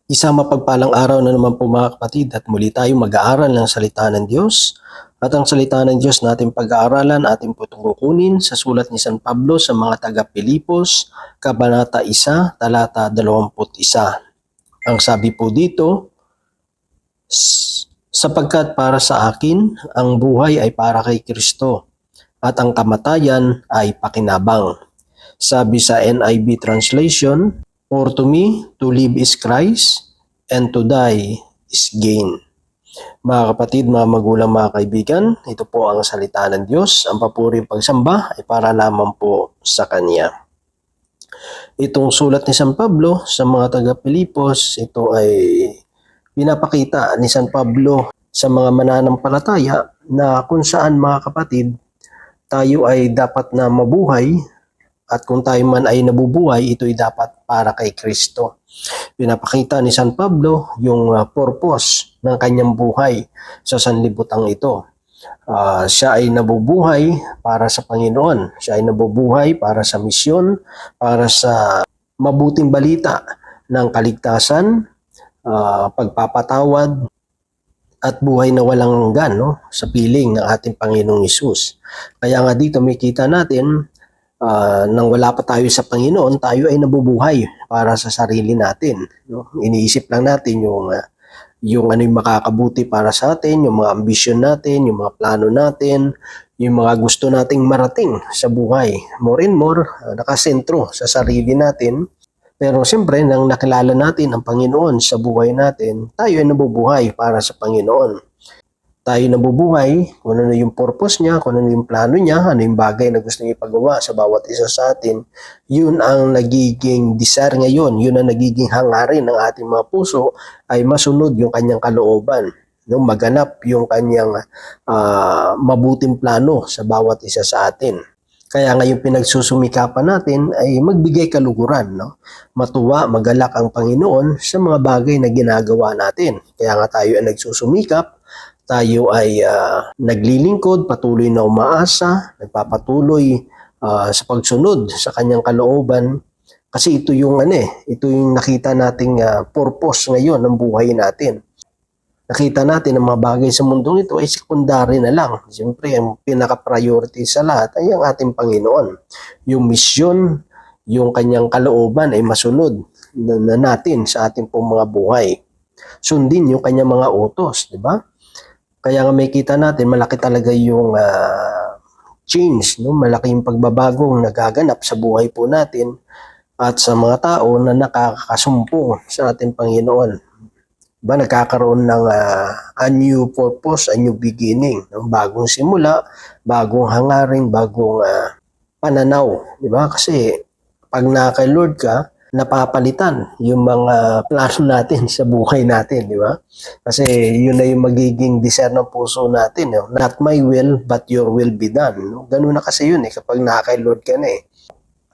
Isang mapagpalang araw na naman po mga kapatid at muli tayong mag-aaral ng salita ng Diyos. At ang salita ng Diyos natin pag-aaralan ating po kukunin sa sulat ni San Pablo sa mga taga-Pilipos, Kabanata 1, talata 21. Ang sabi po dito, sapagkat para sa akin, ang buhay ay para kay Kristo at ang kamatayan ay pakinabang. Sabi sa NIV translation, for to me, to live is Christ, and to die is gain. Mga kapatid, mga magulang, mga kaibigan, ito po ang salita ng Diyos. Ang papuring pagsamba ay para lamang po sa Kanya. Itong sulat ni San Pablo sa mga taga-Pilipos, ito ay pinapakita ni San Pablo sa mga mananampalataya na kung saan mga kapatid, tayo ay dapat na mabuhay. At kung tayo man ay nabubuhay, ito'y dapat para kay Kristo. Pinapakita ni San Pablo yung purpose ng kanyang buhay sa sanlibutan ito. Siya ay nabubuhay para sa Panginoon. Siya ay nabubuhay para sa misyon, para sa mabuting balita ng kaligtasan, pagpapatawad, at buhay na walang hanggan, no? Sa piling ng ating Panginoong Hesus. Kaya nga dito may kita natin, nang wala pa tayo sa Panginoon, tayo ay nabubuhay para sa sarili natin. No? Iniisip lang natin yung ano yung makakabuti para sa atin, yung mga ambisyon natin, yung mga plano natin, yung mga gusto nating marating sa buhay. More and more, nakasentro sa sarili natin. Pero siyempre, nang nakilala natin ang Panginoon sa buhay natin, tayo ay nabubuhay para sa Panginoon. Tayo nabubuhay, kung ano yung purpose niya, kung ano yung plano niya, ano yung bagay na gusto niya ipagawa sa bawat isa sa atin, yun ang nagiging desire ngayon, yun ang nagiging hangarin ng ating mga puso, ay masunod yung kanyang kalooban, no? Maganap yung kanyang mabuting plano sa bawat isa sa atin. Kaya ngayon pinagsusumikapan natin ay magbigay kaluguran, no? Matuwa, magalak ang Panginoon sa mga bagay na ginagawa natin. Kaya nga tayo ay nagsusumikap, tayo ay naglilingkod, patuloy na umaasa, nagpapatuloy sa pagsunod sa kanyang kalooban. Kasi ito yung ito yung nakita nating purpose ngayon ng buhay natin. Nakita natin ang mga bagay sa mundong ito ay secondary na lang. Siyempre, ang pinaka-priority sa lahat ay ang ating Panginoon. Yung misyon, yung kanyang kalooban ay masunod na natin sa ating pong mga buhay. Sundin yung kanyang mga utos, di ba? Kaya nga may kita natin, malaki talaga yung change, no? Malaki yung pagbabagong nagaganap sa buhay po natin at sa mga tao na nakakasumpong sa ating Panginoon. Diba? Nagkakaroon ng a new purpose, a new beginning, no? Bagong simula, bagong hangarin, bagong pananaw. Diba? Kasi pag kay Lord ka, napapalitan yung mga plano natin sa buhay natin, di ba? Kasi yun na yung magiging desire ng puso natin. No? Not my will, but your will be done. No? Ganun na kasi yun kapag kay Lord ka na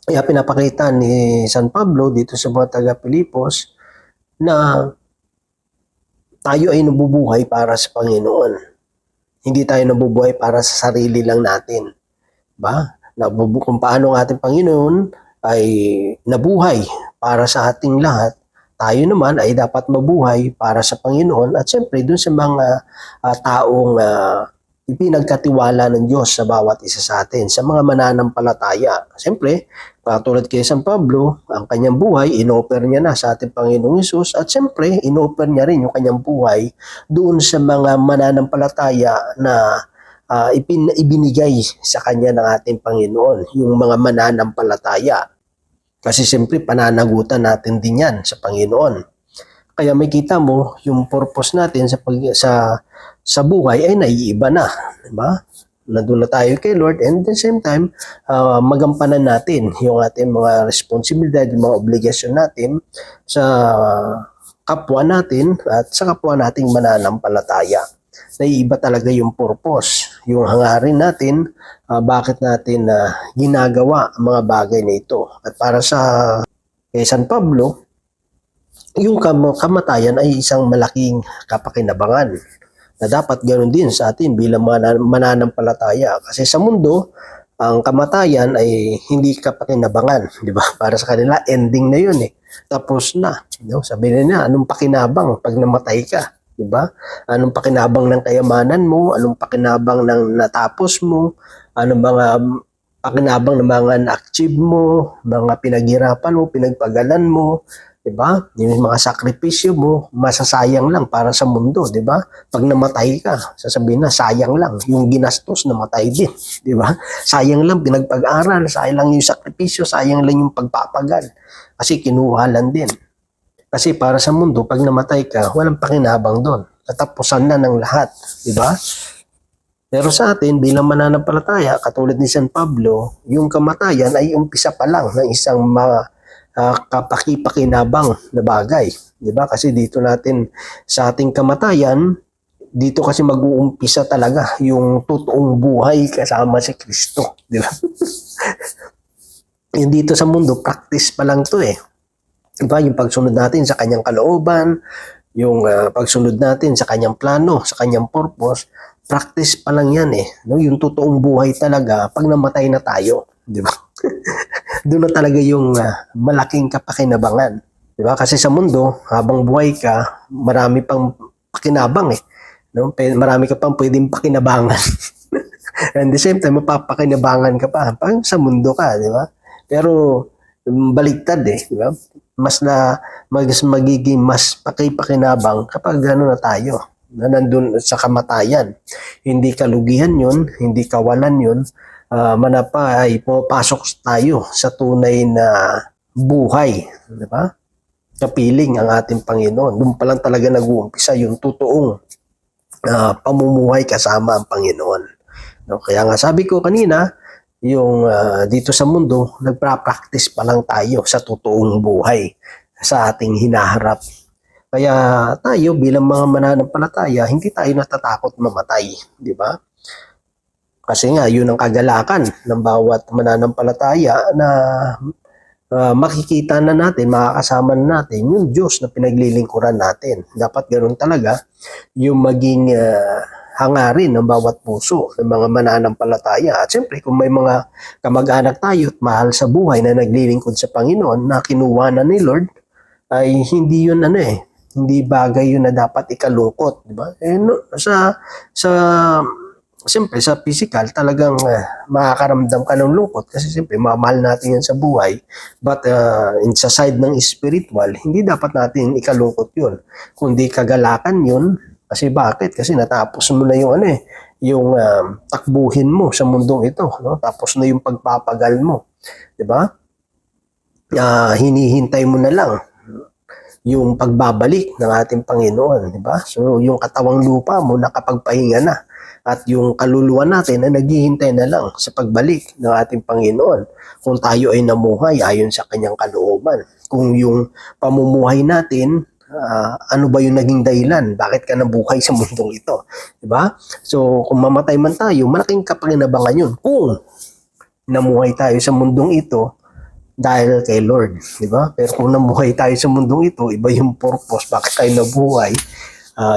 Kaya pinapakita ni San Pablo dito sa mga taga-Pilipos na tayo ay nabubuhay para sa Panginoon. Hindi tayo nabubuhay para sa sarili lang natin. Ba? Kung paano ang ating Panginoon ay nabuhay para sa ating lahat, tayo naman ay dapat mabuhay para sa Panginoon at siyempre dun sa mga taong ipinagkatiwala ng Diyos sa bawat isa sa atin, sa mga mananampalataya. Siyempre, tulad kay San Pablo, ang kanyang buhay, inoffer niya na sa ating Panginoong Hesus at siyempre, inoffer niya rin yung kanyang buhay doon sa mga mananampalataya na ibinigay sa kanya ng ating Panginoon, yung mga mananampalataya. Kasi siyempre pananagutan natin din yan sa Panginoon. Kaya may kita mo, yung purpose natin sa buhay ay naiiba na. Diba? Nandun na tayo kay Lord and at the same time, magampanan natin yung ating mga responsibilidad, yung mga obligasyon natin sa kapwa natin at sa kapwa nating mananampalataya. Naiiba talaga yung purpose, yung hangarin natin, bakit natin ginagawa ang mga bagay na ito. At para sa kay San Pablo, yung kamatayan ay isang malaking kapakinabangan na dapat ganoon din sa atin bilang mananampalataya. Kasi sa mundo, ang kamatayan ay hindi kapakinabangan, di ba? Para sa kanila, ending na yun eh. Tapos na. No? Sabi nila, anong pakinabang pag namatay ka? Di ba? Anong pakinabang ng kayamanan mo? Anong pakinabang ng natapos mo? Anong mga pakinabang ng mga na-achieve mo? Mga pinaghirapan mo, pinagpagalan mo? Diba? Yung mga sakripisyo mo, masasayang lang para sa mundo, diba? Pag namatay ka, sasabihin na sayang lang, yung ginastos namatay din, diba? Sayang lang pinagpag-aral, sayang lang yung sakripisyo, sayang lang yung pagpapagal. Kasi kinuha lang din. Kasi para sa mundo, pag namatay ka, walang pakinabang doon. Katapusan na ng lahat, diba? Pero sa atin, bilang mananampalataya, katulad ni San Pablo, yung kamatayan ay umpisa pa lang ng isang kapaki-pakinabang na bagay. Di ba? Kasi dito natin sa ating kamatayan, dito kasi mag-uumpisa talaga yung totoong buhay kasama si Kristo. Di ba? Yung dito sa mundo, practice pa lang to eh. Di ba? Yung pagsunod natin sa kanyang kalooban, yung pagsunod natin sa kanyang plano, sa kanyang purpose, practice pa lang yan eh. No? Yung totoong buhay talaga pag namatay na tayo. Di ba? Doon na talaga yung malaking kapakinabangan. Diba? Kasi sa mundo, habang buhay ka, marami pang pakinabang eh. No? Marami ka pang pwedeng pakinabangan. And the same time, mapapakinabangan ka pa pag sa mundo ka, di ba? Pero baligtad eh, di ba? Magiging mas pakipakinabang kapag gano'n na tayo na nandun sa kamatayan. Hindi kalugihan yun, hindi kawalan yun, manapa ay pumapasok tayo sa tunay na buhay, di ba? Kapiling ang ating Panginoon. Doon pa lang talaga nag-uumpisa yung totoong pamumuhay kasama ang Panginoon. No? Kaya nga sabi ko kanina, yung dito sa mundo, nagpa-practice pa lang tayo sa totoong buhay sa ating hinaharap. Kaya tayo bilang mga mananampalataya, hindi tayo natatakot mamatay, di ba? Kasi nga, yun ang kagalakan ng bawat mananampalataya na makikita na natin, makakasama na natin yung Diyos na pinaglilingkuran natin. Dapat ganoon talaga yung maging hangarin ng bawat puso ng mga mananampalataya. At siyempre, kung may mga kamag-anak tayo at mahal sa buhay na naglilingkod sa Panginoon na kinuha na ni Lord, ay hindi yun hindi bagay yun na dapat ikalungkot. Diba? Siyempre sa physical talagang makakaramdam ka ng lungkot kasi siyempre mamahal natin yan sa buhay, but sa side ng spiritual hindi dapat natin ikalungkot yun, kundi kagalakan yun. Kasi bakit? Kasi natapos mo na yung yung takbuhin mo sa mundong ito, no? Tapos na yung pagpapagal mo, di ba? Hinihintay mo na lang yung pagbabalik ng ating Panginoon, di ba? So yung katawang lupa mo nakapagpahinga na. At yung kaluluwa natin ay naghihintay na lang sa pagbalik ng ating Panginoon kung tayo ay namuhay ayon sa kanyang kalooban. Kung yung pamumuhay natin, ano ba yung naging dahilan? Bakit ka nabuhay sa mundong ito? Diba? So kung mamatay man tayo, malaking kapakinabangan yun. Kung namuhay tayo sa mundong ito dahil kay Lord. Diba? Pero kung namuhay tayo sa mundong ito, iba yung purpose, bakit tayo nabuhay,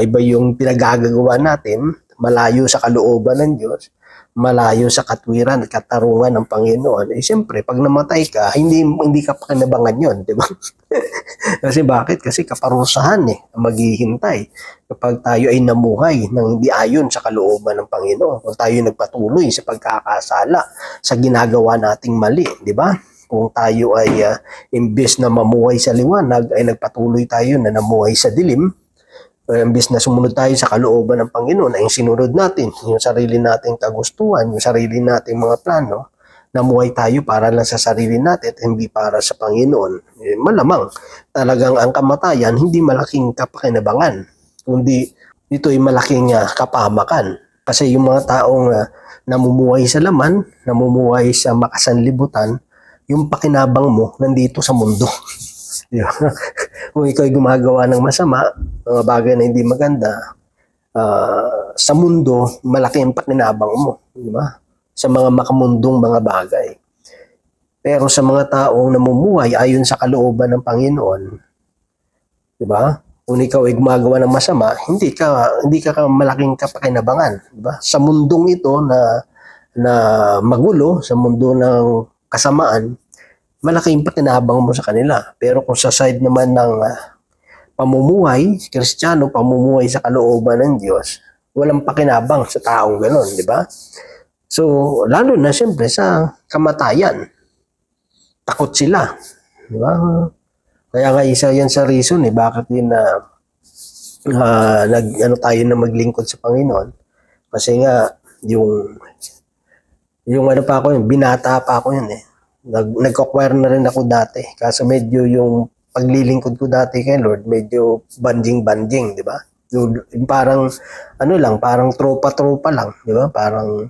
iba yung pinagagagawa natin, malayo sa kalooban ng Diyos, malayo sa katwiran at katarungan ng Panginoon. Siyempre, pag namatay ka, hindi ka pakinabangan yun, di ba? Kasi bakit? Kasi kaparusahan ang maghihintay kapag tayo ay namuhay ng hindi ayon sa kalooban ng Panginoon. Kung tayo nagpatuloy sa pagkakasala, sa ginagawa nating mali, di ba? Kung tayo ay imbes na mamuhay sa liwanag, ay nagpatuloy tayo na namuhay sa dilim, imbes na sumunod tayo sa kalooban ng Panginoon, ay sinunod natin yung sarili nating kagustuhan, yung sarili nating mga plano, namuhay tayo para lang sa sarili natin at hindi para sa Panginoon. Malamang talagang ang kamatayan hindi malaking kapakinabangan, kundi ito ay malaking kapahamakan. Kasi yung mga taong namumuhay sa laman, namumuhay sa makasanlibutan, yung pakinabang mo nandito sa mundo. Kung ikaw ay gumagawa ng masama, mga bagay na hindi maganda, sa mundo, malaki ang pakinabang mo. Di ba? Sa mga makamundong mga bagay. Pero sa mga taong namumuhay ayon sa kalooban ng Panginoon, di ba? Kung ikaw ay gumagawa ng masama, hindi ka malaking kapakinabangan. Di ba? Sa mundong ito na na magulo, sa mundo ng kasamaan, malaking pakinabang mo sa kanila. Pero kung sa side naman ng pamumuhay, Kristiyano, pamumuhay sa kalooban ng Diyos, walang pakinabang sa taong gano'n, di ba? So, lalo na siyempre sa kamatayan, takot sila, di ba? Kaya nga isa yan sa reason bakit din na tayo na maglingkod sa Panginoon. Kasi nga, yung ano pa ako yun, binata pa ako yun nag-acquire na rin ako dati. Kaso medyo yung paglilingkod ko dati kay Lord, medyo banjing-banjing, di ba? Yung parang, parang tropa-tropa lang, di ba? Parang,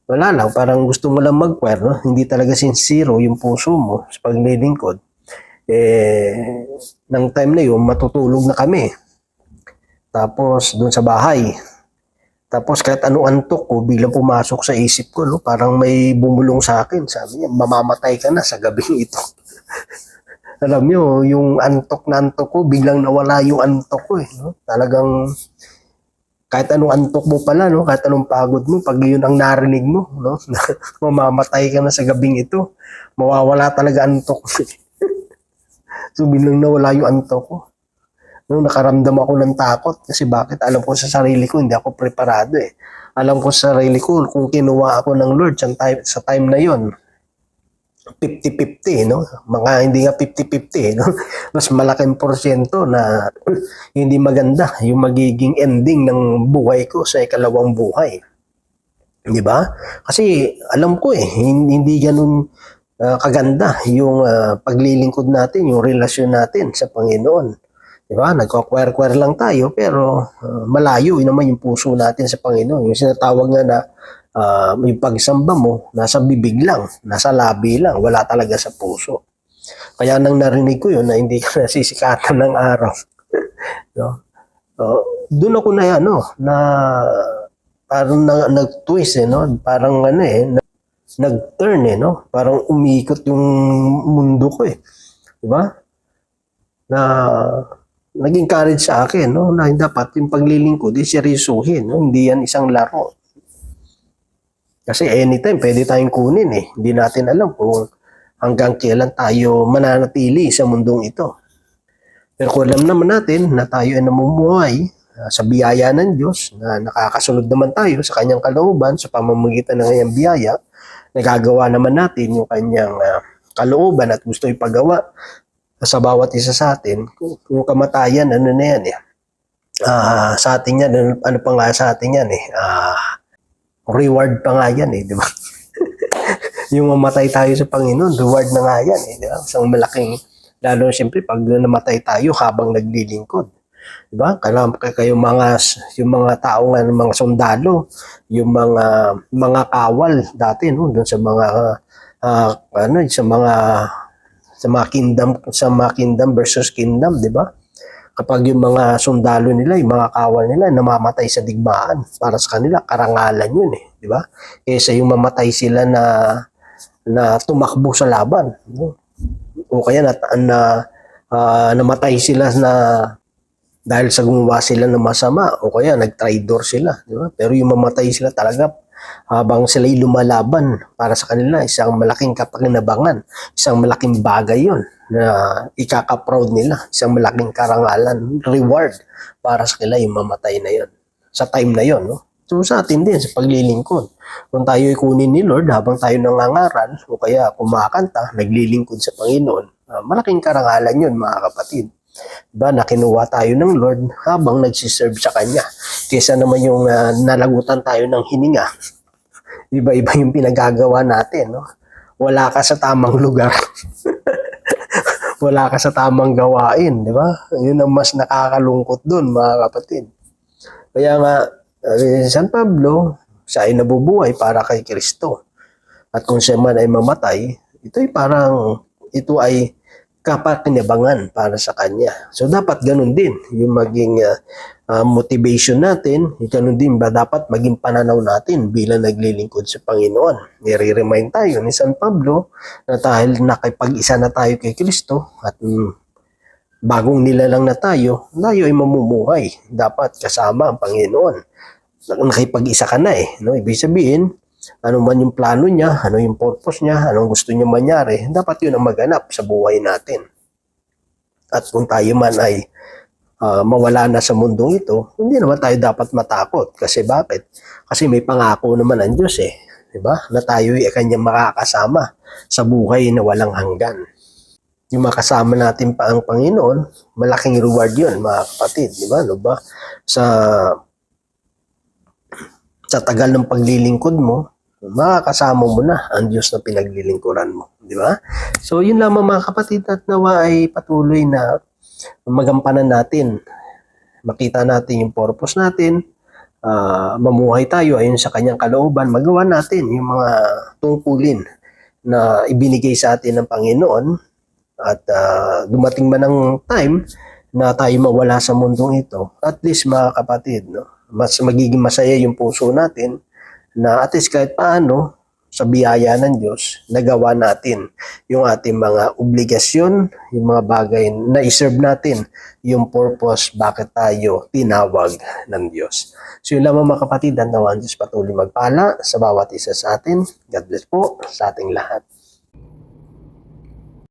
wala lang, parang gusto mo lang mag-choir, no? Hindi talaga sincero yung puso mo sa paglilingkod. Nang time na yun, matutulog na kami. Tapos, doon sa bahay. Tapos kahit anong antok ko, biglang pumasok sa isip ko, no? Parang may bumulong sa akin. Sabi niya, mamamatay ka na sa gabing ito. Alam niyo, yung antok na antok ko, biglang nawala yung antok ko. No? Talagang, kahit anong antok mo pala, no? Kahit anong pagod mo, pag yun ang narinig mo, no? Mamamatay ka na sa gabing ito, mawawala talaga antok. So biglang nawala yung antok ko. Nung nakaramdam ako ng takot kasi bakit alam ko sa sarili ko hindi ako preparado Alam ko sa sarili ko kung kinuha ako ng Lord sa time na yon 50-50 no, mga hindi nga 50-50 no, mas malaking porsyento na hindi maganda yung magiging ending ng buhay ko sa ikalawang buhay, di ba? Kasi alam ko hindi ganun kaganda yung paglilingkod natin, yung relasyon natin sa Panginoon. Diba? Nagko-choir-choir lang tayo pero malayo naman yung puso natin sa Panginoon. Yung sinatawag nga na yung pagsamba mo, nasa bibig lang, nasa labi lang, wala talaga sa puso. Kaya nang narinig ko yun na hindi ka nasisikatan ng araw. No? Doon ako na parang nag-twist no? Parang nag-turn no? Parang umikot yung mundo ko Diba? Na naging courage sa akin, no, na dapat yung paglilingkod seryosohin, no, hindi yan isang laro. Kasi anytime pwede tayong kunin Hindi natin alam kung hanggang kailan tayo mananatili sa mundong ito. Pero kung alam naman natin na tayo ay namumuhay sa biyaya ng Diyos, na nakakasunod naman tayo sa kanyang kalooban sa pamamagitan ng kanyang biyaya, nagagawa naman natin yung kanyang kalooban at gusto ipagawa sa bawat isa sa atin, kung kamatayan, ano na yan sa atin yan, ano pa nga sa atin yan reward pa nga yan di ba? Yung mamatay tayo sa Panginoon, reward na nga yan di ba? Isang malaking, lalo siyempre pag namatay tayo habang naglilingkod. Di ba? Kaya yung mga tao nga, mga sundalo, yung mga kawal dati, no? Doon sa mga, sa mga kingdom versus kingdom, di ba? Kapag yung mga sundalo nila, yung mga kawal nila, namamatay sa digmaan, para sa kanila, karangalan yun di ba? Kaysa yung mamatay sila na tumakbo sa laban. O kaya namatay sila na dahil sa gumawa sila ng masama, o kaya nag-traidor sila, di ba? Pero yung mamatay sila talaga, habang sila'y lumalaban para sa kanila, isang malaking kapakinabangan, isang malaking bagay yon na ikaka-proud nila, isang malaking karangalan, reward para sa kanila yung mamatay na yon sa time na yon no? So sa atin din, sa paglilingkod, kung tayo kunin ni Lord habang tayo nangangaral o kaya kumakanta, naglilingkod sa Panginoon, malaking karangalan yun mga kapatid. Diba, na kinuha tayo ng Lord habang nagsiserve sa Kanya. Kesa naman yung nalagutan tayo ng hininga. Iba-iba yung pinagagawa natin. No? Wala ka sa tamang lugar. Wala ka sa tamang gawain. Di ba? Yun ang mas nakakalungkot dun, mga kapatid. Kaya nga, San Pablo, siya ay nabubuhay para kay Kristo. At kung siya man ay mamatay, ito ay kapakinabangan para sa kanya. So dapat ganun din yung maging motivation natin, ganun din ba dapat maging pananaw natin bilang naglilingkod sa Panginoon. Nire-remind tayo ni San Pablo na dahil nakipag-isa na tayo kay Kristo at bagong nilalang na tayo ay mamumuhay. Dapat kasama ang Panginoon. Nakipag-isa ka na no? Ibig sabihin, ano man yung plano niya, ano yung purpose niya, anong gusto niya mangyari, dapat yun ang maganap sa buhay natin. At kung tayo man ay mawala na sa mundong ito, hindi naman tayo dapat matakot. Kasi bakit? Kasi may pangako naman ang Diyos eh. Diba? Na tayo ay kanyang makakasama sa buhay na walang hanggan. Yung makasama natin pa ang Panginoon, malaking reward yun, mga kapatid. Diba? No ba? Sa tagal ng paglilingkod mo, makakasama mo na ang Diyos na pinaglilingkuran mo. Di ba? So, yun lamang mga kapatid, at nawa ay patuloy na magampanan natin. Makita natin yung purpose natin, mamuhay tayo ayon sa kanyang kalooban, magawa natin yung mga tungkulin na ibinigay sa atin ng Panginoon, at dumating man ang time na tayo mawala sa mundong ito, at least mga kapatid, no, mas magiging masaya yung puso natin na at least kahit paano sa biyaya ng Diyos, nagawa natin yung ating mga obligasyon, yung mga bagay na iserve natin, yung purpose bakit tayo tinawag ng Diyos. So yun lamang mga kapatid, ang Diyos patuloy magpala sa bawat isa sa atin. God bless po sa ating lahat.